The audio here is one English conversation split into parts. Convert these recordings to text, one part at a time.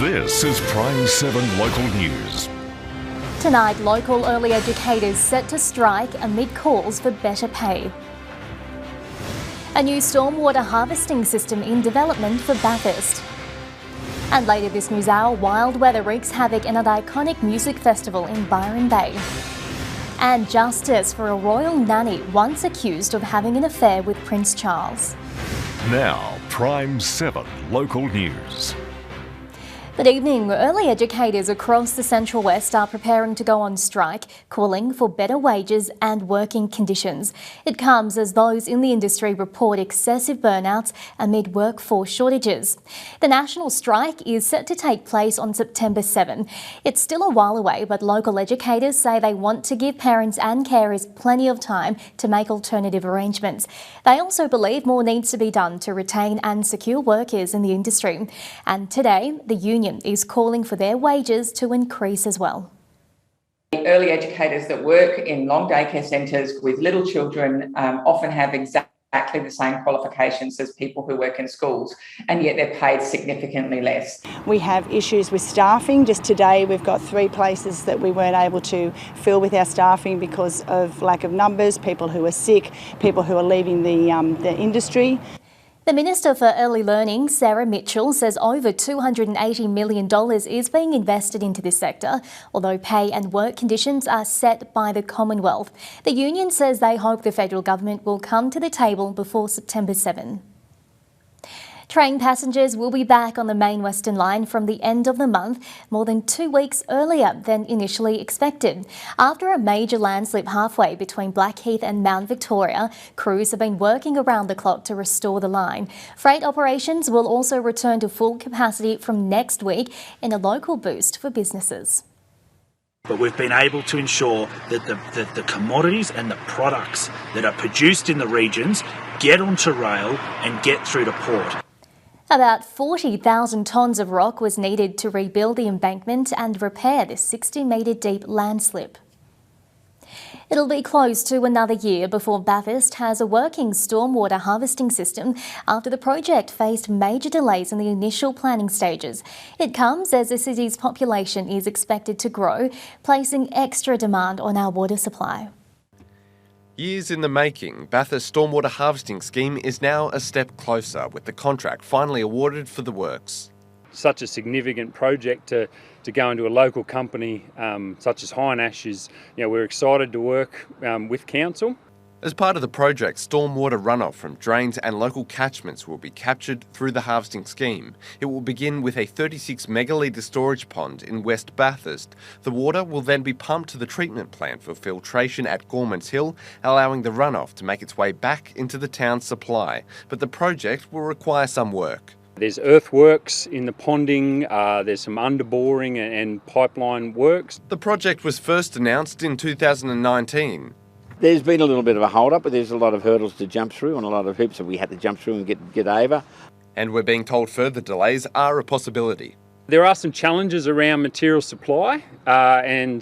This is PRIME7 Local News. Tonight, local early educators set to strike amid calls for better pay. A new stormwater harvesting system in development for Bathurst. And later this news hour, wild weather wreaks havoc in an iconic music festival in Byron Bay. And justice for a royal nanny once accused of having an affair with Prince Charles. Now, PRIME7 Local News. Good evening. Early educators across the Central West are preparing to go on strike, calling for better wages and working conditions. It comes as those in the industry report excessive burnouts amid workforce shortages. The national strike is set to take place on September 7. It's still a while away, but local educators say they want to give parents and carers plenty of time to make alternative arrangements. They also believe more needs to be done to retain and secure workers in the industry. And today, the union is calling for their wages to increase as well. Early educators that work in long daycare centres with little children often have exactly the same qualifications as people who work in schools, and yet they're paid significantly less. We have issues with staffing. Just today we've got 3 places that we weren't able to fill with our staffing because of lack of numbers, people who are sick, people who are leaving the industry. The Minister for Early Learning, Sarah Mitchell, says over $280 million is being invested into this sector, although pay and work conditions are set by the Commonwealth. The union says they hope the federal government will come to the table before September 7. Train passengers will be back on the Main Western Line from the end of the month, more than 2 weeks earlier than initially expected. After a major landslip halfway between Blackheath and Mount Victoria, crews have been working around the clock to restore the line. Freight operations will also return to full capacity from next week in a local boost for businesses. But we've been able to ensure that the commodities and the products that are produced in the regions get onto rail and get through to port. About 40,000 tonnes of rock was needed to rebuild the embankment and repair this 60-metre deep landslip. It'll be close to another year before Bathurst has a working stormwater harvesting system after the project faced major delays in the initial planning stages. It comes as the city's population is expected to grow, placing extra demand on our water supply. Years in the making, Bathurst Stormwater Harvesting Scheme is now a step closer, with the contract finally awarded for the works. Such a significant project to go into a local company such as High-Nash is, we're excited to work with council. As part of the project, stormwater runoff from drains and local catchments will be captured through the harvesting scheme. It will begin with a 36 megalitre storage pond in West Bathurst. The water will then be pumped to the treatment plant for filtration at Gormans Hill, allowing the runoff to make its way back into the town's supply. But the project will require some work. There's earthworks in the ponding, there's some underboring and pipeline works. The project was first announced in 2019. There's been a little bit of a hold-up, but there's a lot of hurdles to jump through and a lot of hoops that we had to jump through and get over. And we're being told further delays are a possibility. There are some challenges around material supply and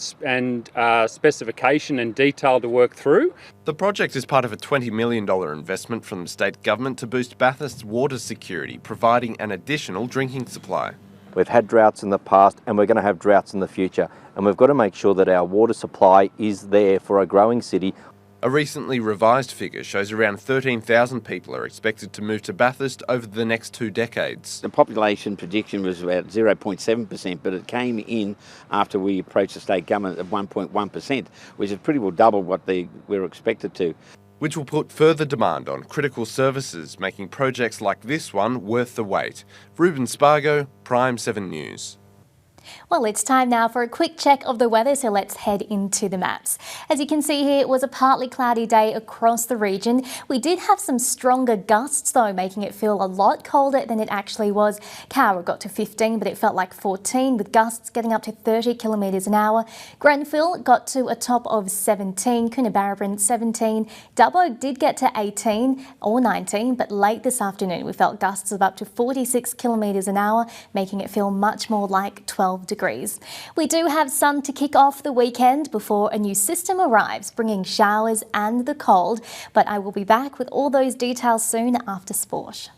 specification and detail to work through. The project is part of a $20 million investment from the state government to boost Bathurst's water security, providing an additional drinking supply. We've had droughts in the past and we're going to have droughts in the future, and we've got to make sure that our water supply is there for a growing city. A recently revised figure shows around 13,000 people are expected to move to Bathurst over the next 2 decades. The population prediction was about 0.7%, but it came in after we approached the state government at 1.1%, which is pretty well double what we were expected to. Which will put further demand on critical services, making projects like this one worth the wait. Ruben Spargo, PRIME7 News. Well, it's time now for a quick check of the weather, so let's head into the maps. As you can see here, it was a partly cloudy day across the region. We did have some stronger gusts though, making it feel a lot colder than it actually was. Cowra got to 15, but it felt like 14, with gusts getting up to 30 kilometres an hour. Grenfell got to a top of 17, Coonabarabran 17. Dubbo did get to 18 or 19, but late this afternoon we felt gusts of up to 46 kilometres an hour, making it feel much more like 12 degrees. We do have sun to kick off the weekend before a new system arrives, bringing showers and the cold, but I will be back with all those details soon after sport.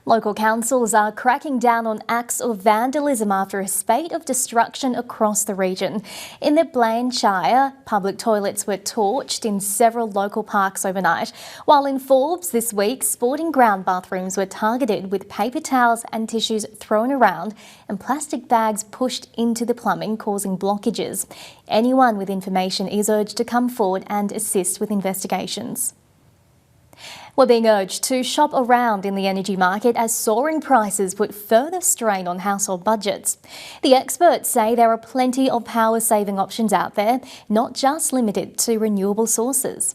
Local councils are cracking down on acts of vandalism after a spate of destruction across the region. In the Blantyre, public toilets were torched in several local parks overnight, while in Forbes this week, sporting ground bathrooms were targeted with paper towels and tissues thrown around and plastic bags pushed into the plumbing, causing blockages. Anyone with information is urged to come forward and assist with investigations. We're being urged to shop around in the energy market as soaring prices put further strain on household budgets. The experts say there are plenty of power-saving options out there, not just limited to renewable sources.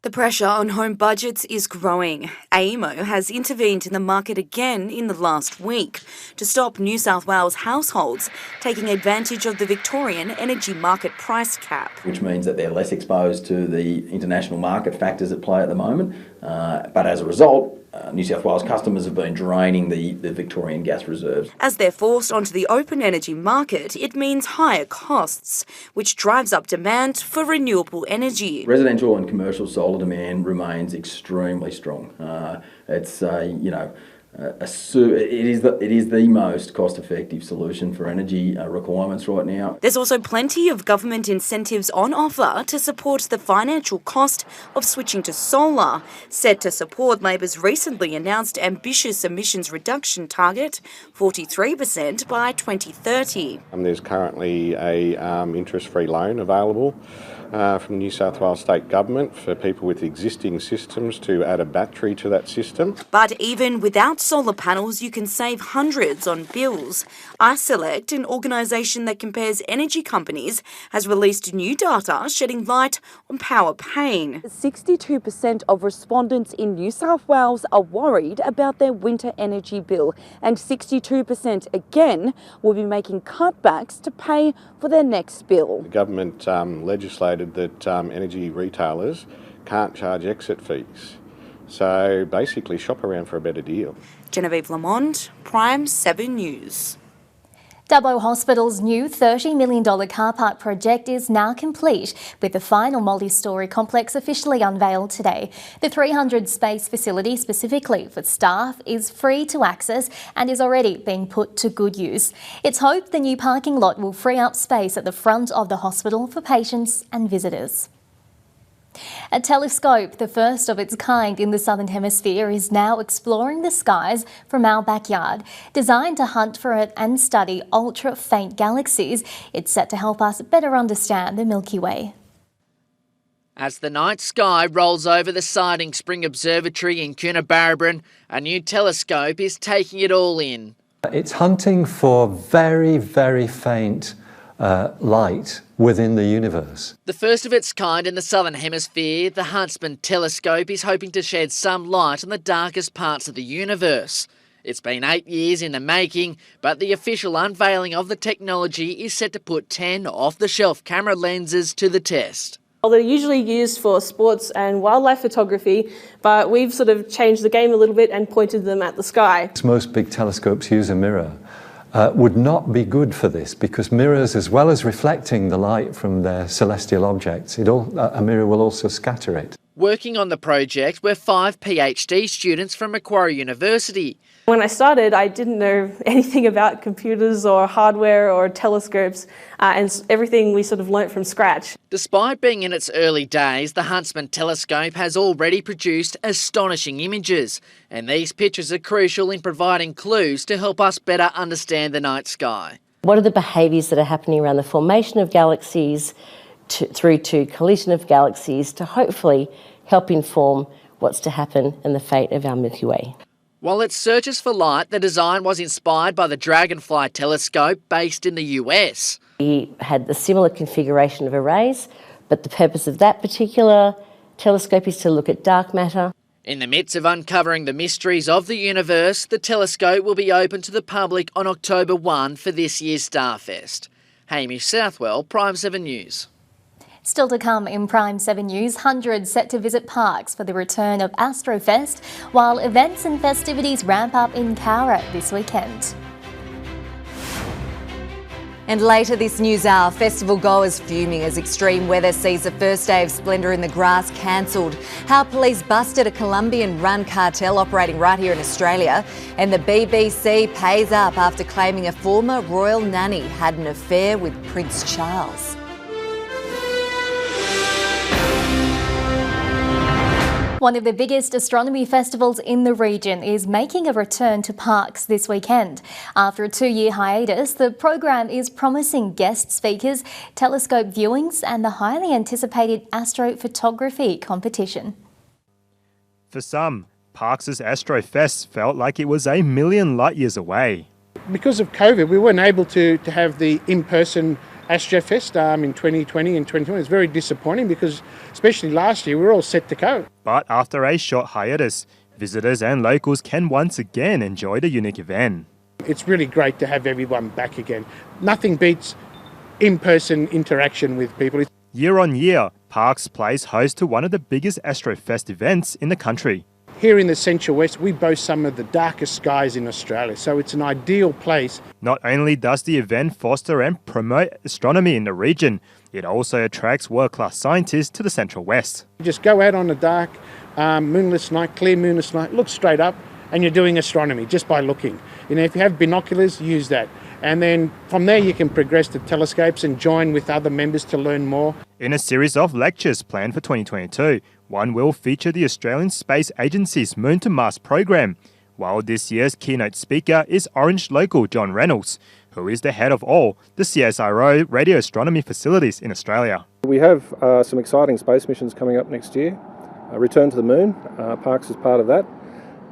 The pressure on home budgets is growing. AEMO has intervened in the market again in the last week to stop New South Wales households taking advantage of the Victorian energy market price cap. Which means that they're less exposed to the international market factors at play at the moment. But as a result, New South Wales customers have been draining the Victorian gas reserves. As they're forced onto the open energy market, it means higher costs, which drives up demand for renewable energy. Residential and commercial solar demand remains extremely strong. It is the most cost-effective solution for energy requirements right now. There's also plenty of government incentives on offer to support the financial cost of switching to solar, set to support Labor's recently announced ambitious emissions reduction target, 43% by 2030. There's currently a interest-free loan available from New South Wales State Government for people with existing systems to add a battery to that system. But even without solar panels, you can save hundreds on bills. iSelect, an organisation that compares energy companies, has released new data shedding light on power pain. 62% of respondents in New South Wales are worried about their winter energy bill, and 62% again will be making cutbacks to pay for their next bill. The government legislated that energy retailers can't charge exit fees. So basically shop around for a better deal. Genevieve Lamond, PRIME7 News. Dubbo Hospital's new $30 million car park project is now complete, with the final multi-storey complex officially unveiled today. The 300-space facility specifically for staff is free to access and is already being put to good use. It's hoped the new parking lot will free up space at the front of the hospital for patients and visitors. A telescope, the first of its kind in the Southern Hemisphere, is now exploring the skies from our backyard. Designed to hunt for and study ultra-faint galaxies, it's set to help us better understand the Milky Way. As the night sky rolls over the Siding Spring Observatory in Coonabarabran, a new telescope is taking it all in. It's hunting for very, very faint light within the universe. The first of its kind in the Southern Hemisphere, the Huntsman telescope is hoping to shed some light on the darkest parts of the universe. It's been 8 years in the making, but the official unveiling of the technology is set to put 10 off-the-shelf camera lenses to the test. Well, they're usually used for sports and wildlife photography, but we've sort of changed the game a little bit and pointed them at the sky. Most big telescopes use a mirror. Would not be good for this, because mirrors, as well as reflecting the light from their celestial objects, a mirror will also scatter it. Working on the project were 5 PhD students from Macquarie University. When I started, I didn't know anything about computers or hardware or telescopes, and everything we sort of learnt from scratch. Despite being in its early days, the Huntsman telescope has already produced astonishing images, and these pictures are crucial in providing clues to help us better understand the night sky. What are the behaviours that are happening around the formation of galaxies through to collision of galaxies to hopefully help inform what's to happen in the fate of our Milky Way? While it searches for light, the design was inspired by the Dragonfly telescope based in the US. We had a similar configuration of arrays, but the purpose of that particular telescope is to look at dark matter. In the midst of uncovering the mysteries of the universe, the telescope will be open to the public on October 1 for this year's Starfest. Hamish Southwell, PRIME7 News. Still to come in PRIME7 News, hundreds set to visit parks for the return of Astrofest, while events and festivities ramp up in Cowra this weekend. And later this news hour, festival goers fuming as extreme weather sees the first day of Splendour in the Grass cancelled. How police busted a Colombian-run cartel operating right here in Australia. And the BBC pays up after claiming a former royal nanny had an affair with Prince Charles. One of the biggest astronomy festivals in the region is making a return to parks this weekend. After a 2-year hiatus, the program is promising guest speakers, telescope viewings and the highly anticipated astrophotography competition. For some, Parkes' Astrofest felt like it was a million light years away. Because of COVID, we weren't able to have the in-person Astrofest in 2020 and 2021. It's very disappointing because, especially last year, we were all set to go. But after a short hiatus, visitors and locals can once again enjoy the unique event. It's really great to have everyone back again. Nothing beats in-person interaction with people. Year on year, Parkes plays host to one of the biggest Astrofest events in the country. Here in the Central West, we boast some of the darkest skies in Australia, so it's an ideal place. Not only does the event foster and promote astronomy in the region, it also attracts world-class scientists to the Central West. You just go out on a dark, moonless night, clear moonless night, look straight up, and you're doing astronomy just by looking. You know, if you have binoculars, use that. And then from there you can progress to telescopes and join with other members to learn more. In a series of lectures planned for 2022, one will feature the Australian Space Agency's Moon to Mars program, while this year's keynote speaker is Orange local John Reynolds, who is the head of all the CSIRO radio astronomy facilities in Australia. We have some exciting space missions coming up next year. Return to the Moon, Parkes is part of that.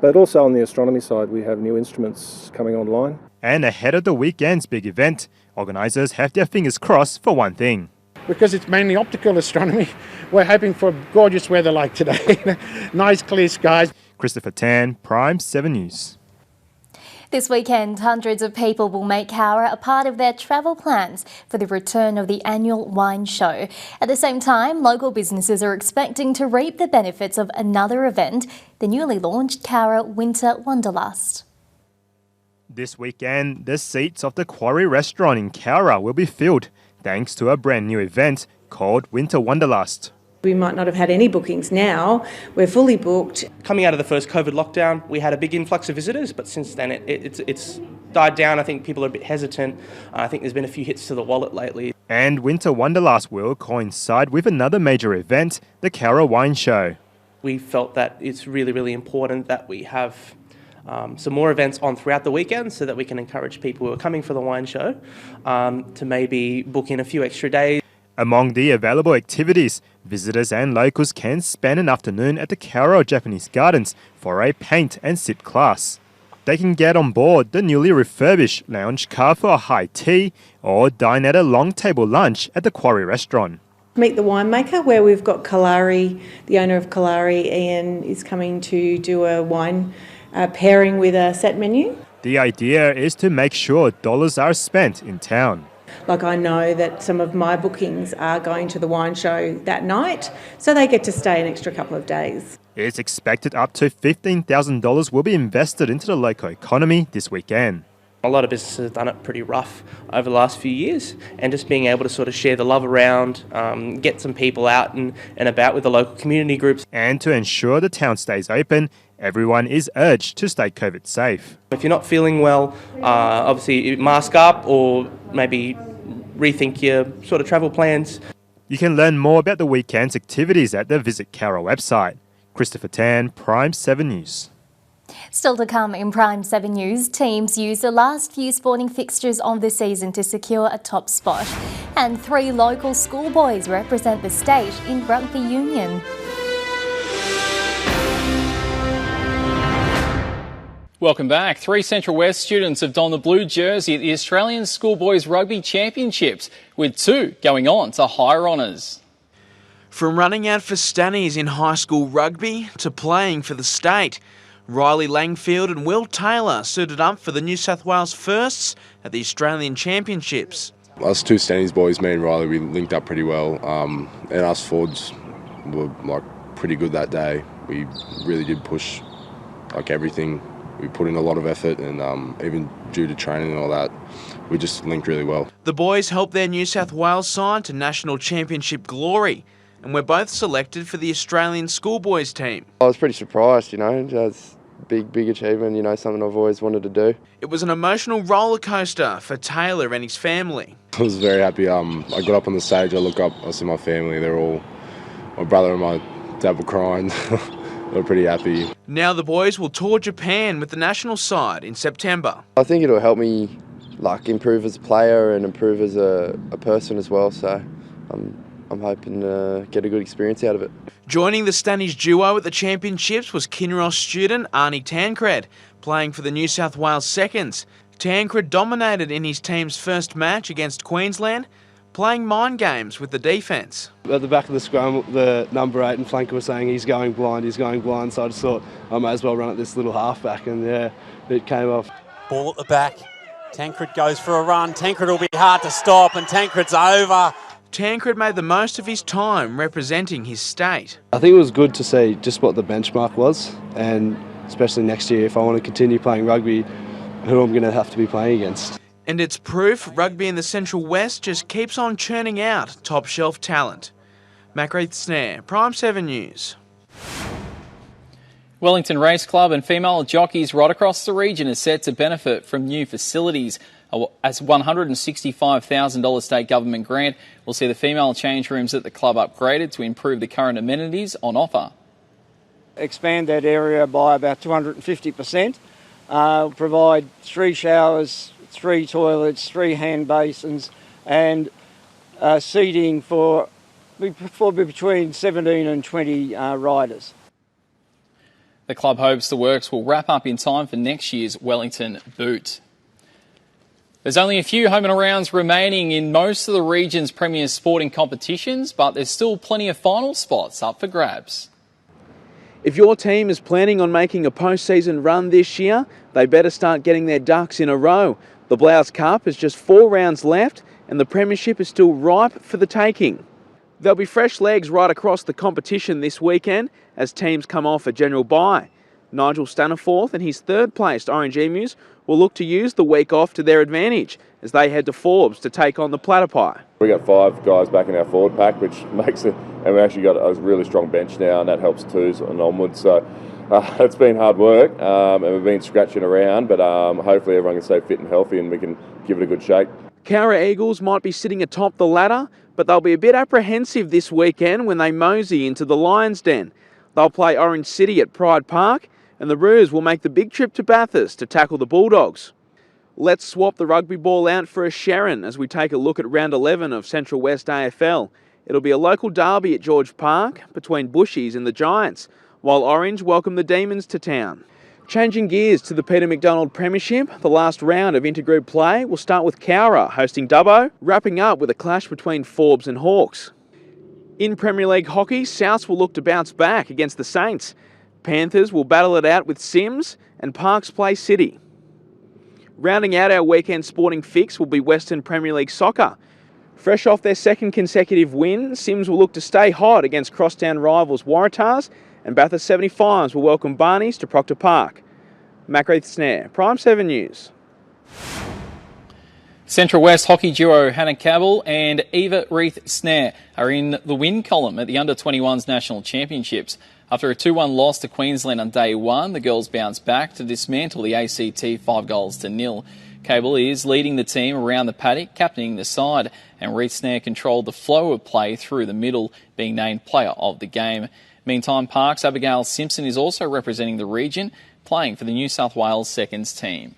But also on the astronomy side, we have new instruments coming online. And ahead of the weekend's big event, organisers have their fingers crossed for one thing. Because it's mainly optical astronomy, we're hoping for gorgeous weather like today. Nice clear skies. Christopher Tan, PRIME7 News. This weekend, hundreds of people will make Cowra a part of their travel plans for the return of the annual wine show. At the same time, local businesses are expecting to reap the benefits of another event, the newly launched Cowra Winter Wanderlust. This weekend, the seats of the Quarry restaurant in Cowra will be filled thanks to a brand new event called Winter Wanderlust. We might not have had any bookings now. We're fully booked. Coming out of the first COVID lockdown, we had a big influx of visitors, but since then it's died down. I think people are a bit hesitant. I think there's been a few hits to the wallet lately. And Winter Wanderlust will coincide with another major event, the Cowra Wine Show. We felt that it's really, really important that we have some more events on throughout the weekend so that we can encourage people who are coming for the wine show to maybe book in a few extra days. Among the available activities, visitors and locals can spend an afternoon at the Cowra Japanese Gardens for a paint and sip class. They can get on board the newly refurbished lounge car for a high tea or dine at a long table lunch at the Quarry restaurant. Meet the winemaker, where we've got Kalari, the owner of Kalari, Ian, is coming to do a wine pairing with a set menu. The idea is to make sure dollars are spent in town. Like, I know that some of my bookings are going to the wine show that night, so they get to stay an extra couple of days. It's expected up to $15,000 will be invested into the local economy this weekend. A lot of businesses have done it pretty rough over the last few years, and just being able to sort of share the love around, get some people out and about with the local community groups. And to ensure the town stays open, everyone is urged to stay COVID safe. If you're not feeling well, obviously mask up or maybe rethink your sort of travel plans. You can learn more about the weekend's activities at the Visit Cowra website. Christopher Tan, PRIME7 News. Still to come in PRIME7 News, teams use the last few sporting fixtures of the season to secure a top spot. And 3 local schoolboys represent the state in rugby union. Welcome back. 3 Central West students have donned the blue jersey at the Australian Schoolboys Rugby Championships, with 2 going on to higher honours. From running out for Stannies in high school rugby to playing for the state, Riley Langfield and Will Taylor suited up for the New South Wales Firsts at the Australian Championships. Us 2 Stannies boys, me and Riley, we linked up pretty well, and us forwards were pretty good that day. We really did push everything we put in a lot of effort, and even due to training and all that, we just linked really well. The boys helped their New South Wales side to national championship glory and were both selected for the Australian schoolboys team. I was pretty surprised, it's a big achievement, something I've always wanted to do. It was an emotional roller coaster for Taylor and his family. I was very happy. I got up on the stage, I look up, I see my family, they're all, my brother and my dad were crying. We're pretty happy. Now the boys will tour Japan with the national side in September. I think it'll help me improve as a player and improve as a person as well, so I'm hoping to get a good experience out of it. Joining the Stannies duo at the championships was Kinross student Arnie Tancred, playing for the New South Wales Seconds. Tancred dominated in his team's first match against Queensland, playing mind games with the defence. At the back of the scrum, the number 8 and flanker was saying he's going blind, so I just thought I might as well run at this little halfback, and yeah, it came off. Ball at the back, Tancred goes for a run, Tancred will be hard to stop, and Tancred's over. Tancred made the most of his time representing his state. I think it was good to see just what the benchmark was, and especially next year, if I want to continue playing rugby, who I'm going to have to be playing against. And it's proof rugby in the Central West just keeps on churning out top-shelf talent. Macraith Snare, PRIME7 News. Wellington Race Club and female jockeys right across the region are set to benefit from new facilities. As $165,000 state government grant will see the female change rooms at the club upgraded to improve the current amenities on offer. Expand that area by about 250%, provide 3 showers, 3 toilets, 3 hand basins, and seating for between 17 and 20 riders. The club hopes the works will wrap up in time for next year's Wellington Boot. There's only a few home and arounds remaining in most of the region's premier sporting competitions, but there's still plenty of final spots up for grabs. If your team is planning on making a post-season run this year, they better start getting their ducks in a row. The Blouse Cup has just 4 rounds left and the premiership is still ripe for the taking. There'll be fresh legs right across the competition this weekend as teams come off a general bye. Nigel Staniforth and his third-placed Orange Emus will look to use the week off to their advantage as they head to Forbes to take on the Platypi. We got 5 guys back in our forward pack, which makes it, and we actually got a really strong bench now, and that helps 2s and onwards. So it's been hard work, and we've been scratching around, but hopefully everyone can stay fit and healthy and we can give it a good shake. Cowra Eagles might be sitting atop the ladder, but they'll be a bit apprehensive this weekend when they mosey into the Lions' Den. They'll play Orange City at Pride Park, and the Roos will make the big trip to Bathurst to tackle the Bulldogs. Let's swap the rugby ball out for a Sharon as we take a look at round 11 of Central West AFL. It'll be a local derby at George Park between Bushies and the Giants, while Orange welcome the Demons to town. Changing gears to the Peter McDonald Premiership, the last round of intergroup play will start with Cowra hosting Dubbo, wrapping up with a clash between Forbes and Hawks. In Premier League hockey, Souths will look to bounce back against the Saints. Panthers will battle it out with Sims and Parks play City. Rounding out our weekend sporting fix will be Western Premier League soccer. Fresh off their second consecutive win, Sims will look to stay hot against crosstown rivals Waratahs, and Bathurst 75s will welcome Barneys to Proctor Park. Macraith Snare, PRIME7 News. Central West hockey duo Hannah Cabell and Eva Reith Snare are in the win column at the Under-21s National Championships. After a 2-1 loss to Queensland on day 1, the girls bounced back to dismantle the ACT 5-0. Cable is leading the team around the paddock, captaining the side, and Reith Snare controlled the flow of play through the middle, being named player of the game. Meantime, Parks' Abigail Simpson is also representing the region, playing for the New South Wales Seconds team.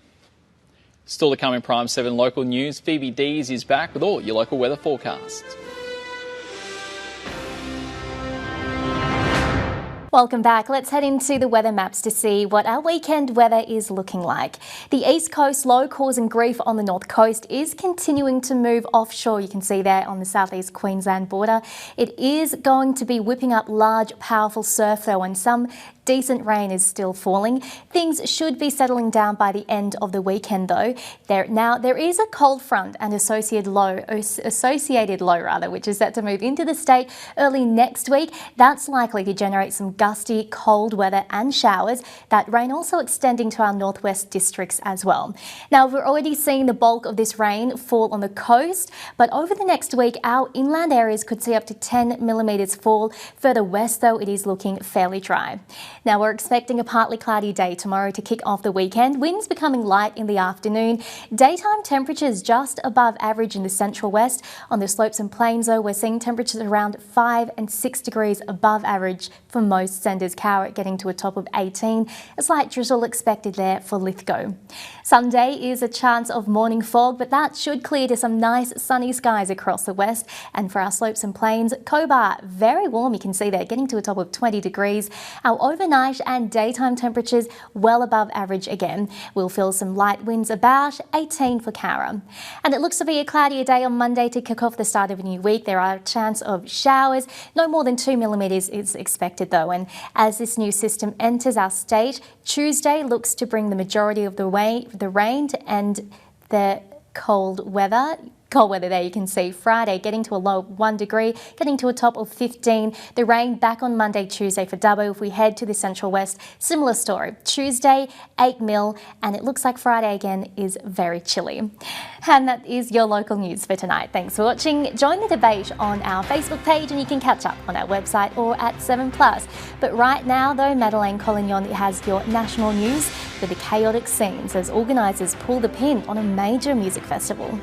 Still to come in PRIME7 local news, Phoebe Dees is back with all your local weather forecasts. Welcome back. Let's head into the weather maps to see what our weekend weather is looking like. The East Coast low causing grief on the North Coast is continuing to move offshore. You can see there on the southeast Queensland border. It is going to be whipping up large, powerful surf though, and some decent rain is still falling. Things should be settling down by the end of the weekend though. There is a cold front and associated low, which is set to move into the state early next week. That's likely to generate some gusty, cold weather and showers. That rain also extending to our northwest districts as well. Now, we're already seeing the bulk of this rain fall on the coast, but over the next week, our inland areas could see up to 10 millimetres fall. Further west, though, it is looking fairly dry. Now, we're expecting a partly cloudy day tomorrow to kick off the weekend. Winds becoming light in the afternoon. Daytime temperatures just above average in the central west. On the slopes and plains, though, we're seeing temperatures around 5 and 6 degrees above average for most centres. Cowra getting to a top of 18. A slight drizzle expected there for Lithgow. Sunday is a chance of morning fog, but that should clear to some nice sunny skies across the west. And for our slopes and plains, Cobar, very warm, you can see there, getting to a top of 20 degrees. Our overnight and daytime temperatures well above average again. We'll feel some light winds about 18 for Cowra. And it looks to be a cloudier day on Monday to kick off the start of a new week. There are a chance of showers. No more than 2 millimetres is expected though. And as this new system enters our state, Tuesday looks to bring the majority of the rain to end the cold weather there. You can see Friday getting to a low of 1 degree, getting to a top of 15. The rain back on Monday, Tuesday for Dubbo. If we head to the central west, similar story. Tuesday, 8 mil, and it looks like Friday again is very chilly. And that is your local news for tonight. Thanks for watching. Join the debate on our Facebook page and you can catch up on our website or at 7plus. But right now though, Madeleine Collignon has your national news with the chaotic scenes as organisers pull the pin on a major music festival.